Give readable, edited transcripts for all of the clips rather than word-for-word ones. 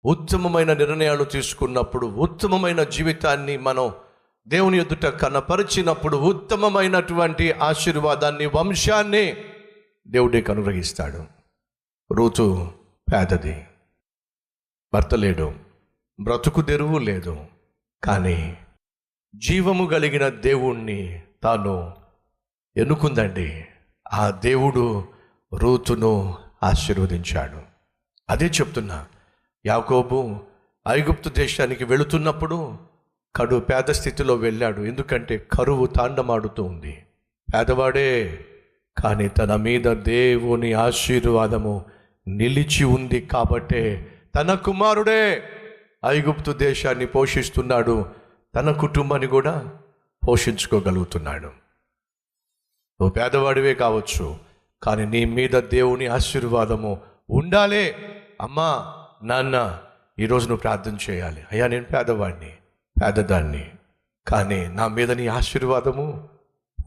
ఉత్తమమైన నిర్ణయాలు తీసుకున్నప్పుడు, ఉత్తమమైన జీవితాన్ని మనం దేవుని ఎదుట కనపరిచినప్పుడు ఉత్తమమైనటువంటి ఆశీర్వాదాన్ని, వంశాన్ని దేవుడికి అనుగ్రహిస్తాడు. రూతు పేదది, భర్త లేడు, బ్రతుకు తెరువు లేదు, కానీ జీవము కలిగిన దేవుణ్ణి తాను ఎన్నుకుందండి. ఆ దేవుడు రూతును ఆశీర్వదించాడు. అదే చెప్తున్నా, యాకోబు ఐగుప్తు దేశానికి వెళుతున్నప్పుడు కడు పేద స్థితిలో వెళ్ళాడు. ఎందుకంటే కరువు తాండమాడుతూ ఉంది. పేదవాడే, కానీ తన మీద దేవుని ఆశీర్వాదము నిలిచి ఉంది కాబట్టే తన కుమారుడే ఐగుప్తు దేశాన్ని పోషిస్తున్నాడు, తన కుటుంబాన్ని కూడా పోషించుకోగలుగుతున్నాడు. నువ్వు పేదవాడివే కావచ్చు, కానీ నీ మీద దేవుని ఆశీర్వాదము ఉండాలి. అమ్మా, నాన్న, ఈరోజు నువ్వు ప్రార్థన చేయాలి. అయ్యా, నేను పేదవాడిని, పేదదాన్ని, కానీ నా మీద నీ ఆశీర్వాదము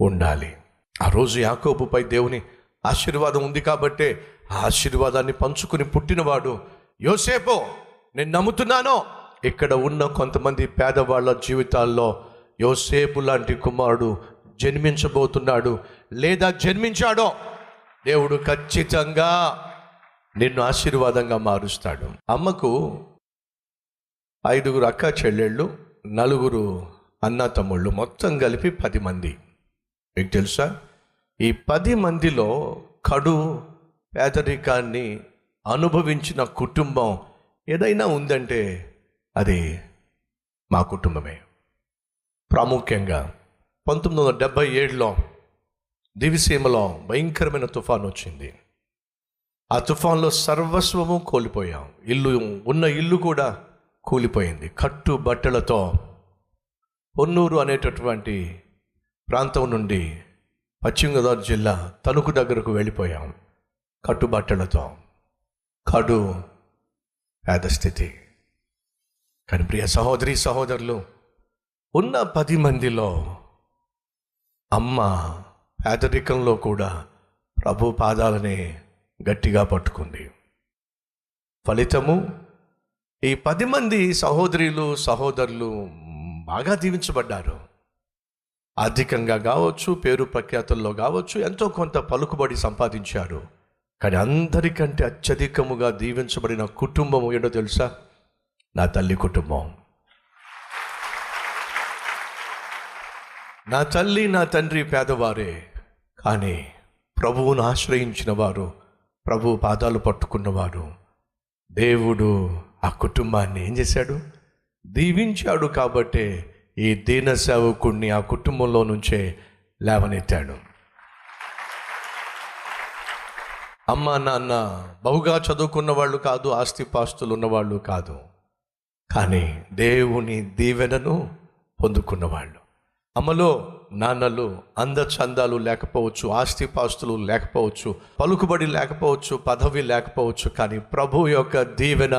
ఉండాలి. ఆ రోజు యాకోబుపై దేవుని ఆశీర్వాదం ఉంది కాబట్టే ఆ ఆశీర్వాదాన్ని పంచుకుని పుట్టినవాడు యోసేపు. నేను నమ్ముతున్నాను, ఇక్కడ ఉన్న కొంతమంది పేదవాళ్ళ జీవితాల్లో యోసేపు లాంటి కుమారుడు జన్మించబోతున్నాడు, లేదా జన్మించాడో దేవుడు ఖచ్చితంగా నిన్ను ఆశీర్వాదంగా మారుస్తాడు. అమ్మకు 5 అక్క చెల్లెళ్ళు, 4 అన్న తమ్ముళ్ళు, మొత్తం కలిపి 10 మంది. మీకు తెలుసా, ఈ 10 మందిలో కడు పేదరికాన్ని అనుభవించిన కుటుంబం ఏదైనా ఉందంటే అది మా కుటుంబమే. ప్రాముఖ్యంగా 1977లో దివిసీమలో భయంకరమైన తుఫాను వచ్చింది. ఆ తుఫాన్లో సర్వస్వము కోల్పోయాం. ఇల్లు కూడా కూలిపోయింది. కట్టు బట్టలతో పొన్నూరు అనేటటువంటి ప్రాంతం నుండి పశ్చిమ గోదావరి జిల్లా తణుకు దగ్గరకు వెళ్ళిపోయాం. కట్టుబట్టలతో, కడు పేద స్థితి. కానీ ప్రియ సహోదరి సహోదరులు, ఉన్న 10 మందిలో అమ్మ పేదరికంలో కూడా ప్రభు పాదాలని గట్టిగా పట్టుకుంది. ఫలితము ఈ 10 మంది సహోదరులు బాగా దీవించబడ్డారు. ఆర్థికంగా కావచ్చు, పేరు ప్రఖ్యాతుల్లో కావచ్చు, ఎంతో కొంత పలుకుబడి సంపాదించారు. కానీ అందరికంటే అత్యధికముగా దీవించబడిన కుటుంబం ఏంటో తెలుసా? నా తల్లి కుటుంబం. నా తల్లి, నా తండ్రి పేదవారే, కానీ ప్రభువును ఆశ్రయించిన వారు, ప్రభు పాదాలు పట్టుకున్నవారు. దేవుడు ఆ కుటుంబాన్ని ఏం చేశాడు? దీవించాడు. కాబట్టే ఈ దీన సేవకుణ్ణి ఆ కుటుంబంలో నుంచే లేవనెత్తాడు. అమ్మ నాన్న బహుగా చదువుకున్న వాళ్ళు కాదు, ఆస్తిపాస్తులు ఉన్నవాళ్ళు కాదు, కానీ దేవుని దీవెనను పొందుకున్నవాళ్ళు. అమ్మలో నాన్నలు అందచందాలు లేకపోవచ్చు, ఆస్తిపాస్తులు లేకపోవచ్చు, పలుకుబడి లేకపోవచ్చు, పదవి లేకపోవచ్చు, కానీ ప్రభు యొక్క దీవెన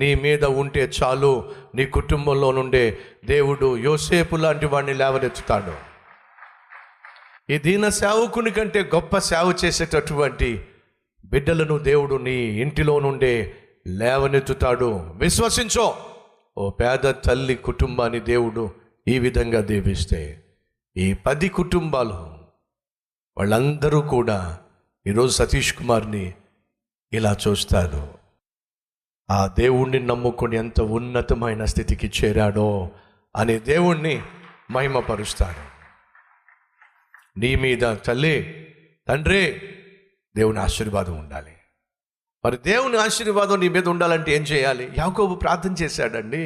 నీ మీద ఉంటే చాలు. నీ కుటుంబంలో నుండే దేవుడు యోసేపు లాంటి వాడిని లేవనెత్తుతాడు. ఈ దీన సేవకుని కంటే గొప్ప సేవ చేసేటటువంటి బిడ్డలను దేవుడు నీ ఇంటిలో నుండే లేవనెత్తుతాడు. విశ్వసించో. ఓ పేద తల్లి కుటుంబాన్ని దేవుడు ఈ విధంగా దీవిస్తే ఈ 10 కుటుంబాలు వాళ్ళందరూ కూడా ఈరోజు సతీష్ కుమార్ని ఇలా చూస్తారు. ఆ దేవుణ్ణి నమ్ముకొని ఎంత ఉన్నతమైన స్థితికి చేరాడో అని దేవుణ్ణి మహిమపరుస్తారు. నీ మీద తల్లి, తండ్రి, దేవుని ఆశీర్వాదం ఉండాలి. మరి దేవుని ఆశీర్వాదం నీ మీద ఉండాలంటే ఏం చేయాలి? యాకోబు ప్రార్థన చేశాడండి.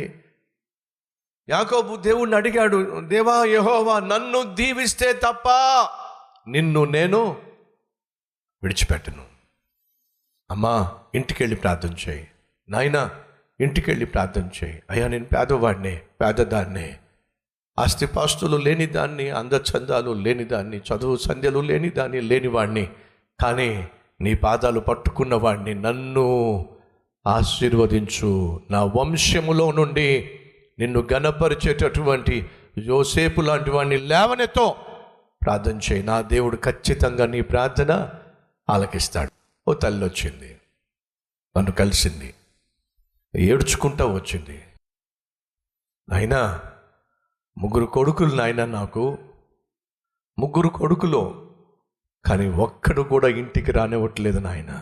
యాకోబు దేవుణ్ణి అడిగాడు, దేవా యెహోవా, నన్ను దీవిస్తే తప్ప నిన్ను నేను విడిచిపెట్టను. అమ్మా, ఇంటికెళ్ళి ప్రార్థన చేయి. నాయనా, ఇంటికెళ్ళి ప్రార్థన చేయి. అయ్యా, నేను పేదవాడినే, పేదదాన్నే, ఆస్తిపాస్తులు లేనిదాన్ని, అందచందాలు లేనిదాన్ని, చదువు సంధ్యలు లేనివాడిని, కానీ నీ పాదాలు పట్టుకున్నవాడిని, నన్ను ఆశీర్వదించు. నా వంశములో నుండి నిన్ను గణపరిచేటటువంటి యోసేపు లాంటి వాడిని లేవనెత్తో ప్రార్థన చేయి. నా దేవుడు ఖచ్చితంగా నీ ప్రార్థన ఆలకిస్తాడు. ఓ తల్లి వచ్చింది, నన్ను కలిసింది. ఏడ్చుకుంటా వచ్చింది. నాయనా, 3 కొడుకులు నాయన, నాకు 3 కొడుకులు, కానీ ఒక్కడు కూడా ఇంటికి రానివ్వట్లేదు నాయన.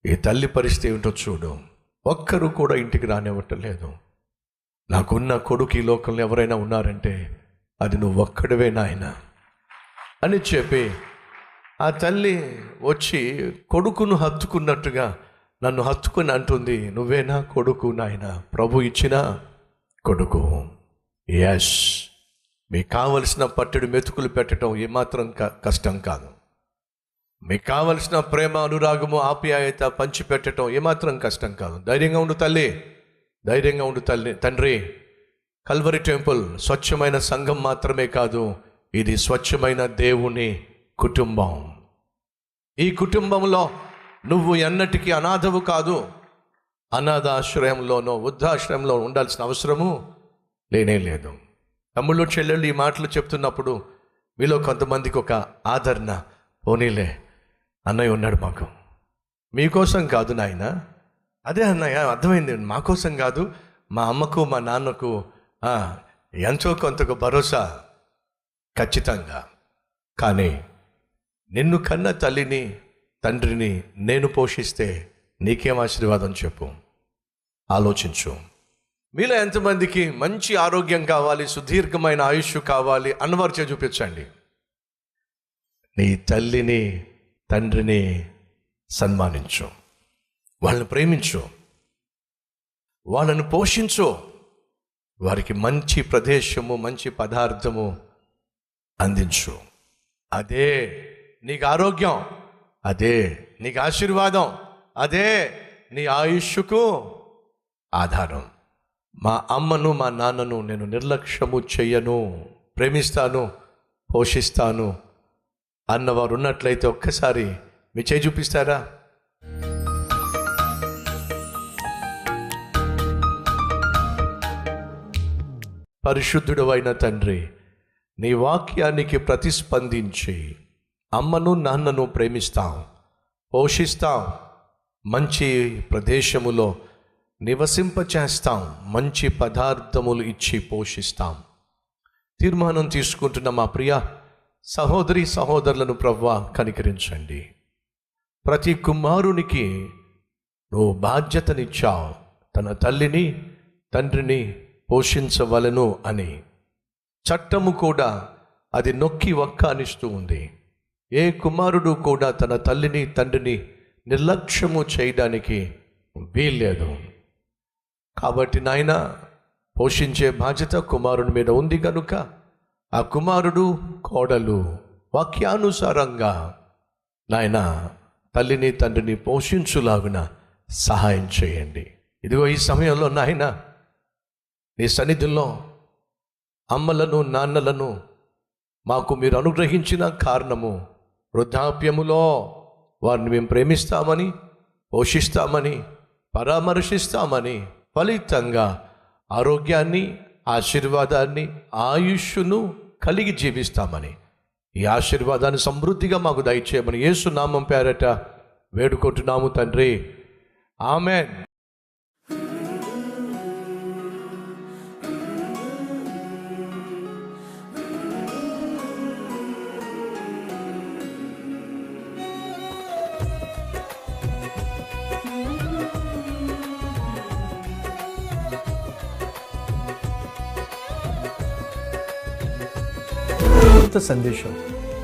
ఈ తల్లి పరిస్థితి ఏమిటో చూడు, ఒక్కరు కూడా ఇంటికి రానివ్వట్లేదు. నాకున్న కొడుకు ఈ లోకంలో ఎవరైనా ఉన్నారంటే అది నువ్వు ఒక్కడివే నాయన అని చెప్పి ఆ తల్లి వచ్చి కొడుకును హత్తుకున్నట్టుగా నన్ను హత్తుకుని అంటుంది, నువ్వేనా కొడుకు నాయన, ప్రభు ఇచ్చిన కొడుకు. ఎస్, మీకు కావలసిన పట్టెడు మెతుకులు పెట్టడం ఏమాత్రం కష్టం కాదు. మీకు కావలసిన ప్రేమ, అనురాగము, ఆప్యాయత పంచిపెట్టడం ఏమాత్రం కష్టం కాదు. ధైర్యంగా ఉండు తల్లి, ధైర్యంగా ఉండు తండ్రి. కల్వరి టెంపుల్ స్వచ్ఛమైన సంఘం మాత్రమే కాదు, ఇది స్వచ్ఛమైన దేవుని కుటుంబం. ఈ కుటుంబంలో నువ్వు ఎన్నటికీ అనాథవు కాదు. అనాథాశ్రయంలోనో వృద్ధాశ్రయంలో ఉండాల్సిన అవసరము లేనే లేదు. తమ్ముళ్ళు చెల్లెళ్ళు ఈ మాటలు చెప్తున్నప్పుడు మీలో కొంతమందికి ఒక ఆదరణ, పోనీలే అన్నయ్య ఉన్నాడు మాకు, మీకోసం కాదు నాయన. అదే అన్నయ్య, అర్థమైంది, మా కోసం కాదు, మా అమ్మకు మా నాన్నకు ఎంతో కొంతకు భరోసా ఖచ్చితంగా. కానీ నిన్ను కన్న తల్లిని తండ్రిని నేను పోషిస్తే నీకేం ఆశీర్వాదం చెప్పు, ఆలోచించు. మీలో ఎంతమందికి మంచి ఆరోగ్యం కావాలి, సుదీర్ఘమైన ఆయుష్ కావాలి అన్నవారు చూపించండి. నీ తల్లిని తండ్రిని సన్మానించు, వాళ్ళని ప్రేమించు, వాళ్ళను పోషించు, వారికి మంచి ప్రదేశము, మంచి పదార్థము అందించు. అదే నీకు ఆరోగ్యం, అదే నీకు ఆశీర్వాదం, అదే నీ ఆయుష్కు ఆధారం. మా అమ్మను మా నాన్నను నేను నిర్లక్ష్యము చెయ్యను, ప్రేమిస్తాను, పోషిస్తాను అన్నవారు ఉన్నట్లయితే ఒక్కసారి మీ చేయి చూపిస్తారా? పరిశుద్ధుడు అయిన తండ్రి, నీ వాక్యానికి ప్రతిస్పందించి అమ్మను నాన్నను ప్రేమిస్తాం, పోషిస్తాం, మంచి ప్రదేశములో నివసింపచేస్తాం, మంచి పదార్థములు ఇచ్చి పోషిస్తాం. తీర్మానం తీసుకుంటున్న మా ప్రియ సహోదరి సహోదరులను ప్రభువా కనికరించండి. ప్రతి కుమారునికి నువ్వు బాధ్యతనిచ్చావు, తన తల్లిని తండ్రిని పోషించవలను అని. చట్టము కూడా అది నొక్కి వక్కానిస్తూ ఉంది. ఏ కుమారుడు కూడా తన తల్లిని తండ్రిని నిర్లక్ష్యము చేయడానికి వీల్లేదు. కాబట్టి నాయన, పోషించే బాధ్యత కుమారుని మీద ఉంది కనుక ఆ కుమారుడు కోడలు వాక్యానుసారంగా నాయన తల్లిని తండ్రిని పోషించులాగున సహాయం చేయండి. ఇదిగో ఈ సమయంలో నాయన నీ సన్నిధిలో అమ్మలను నాన్నలను మాకు మీరు అనుగ్రహించిన కారణము వృద్ధాప్యములో వారిని మేము ప్రేమిస్తామని, పోషిస్తామని, పరామర్శిస్తామని, ఫలితంగా ఆరోగ్యాన్ని, ఆశీర్వాదాన్ని, ఆయుష్ను కలిగి జీవిస్తామని, ఈ ఆశీర్వాదాన్ని సమృద్ధిగా మాకు దయచేయమని యేసు నామం పేరట వేడుకుంటున్నాము తండ్రి, ఆమేన్. సందేశం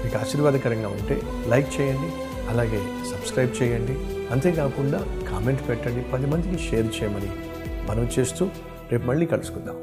మీకు ఆశీర్వాదకరంగా ఉంటే లైక్ చేయండి, అలాగే సబ్స్క్రైబ్ చేయండి. అంతేకాకుండా కామెంట్ పెట్టండి, 10 మందికి షేర్ చేయమని మనవి చేస్తూ రేపు మళ్ళీ కలుసుకుందాం.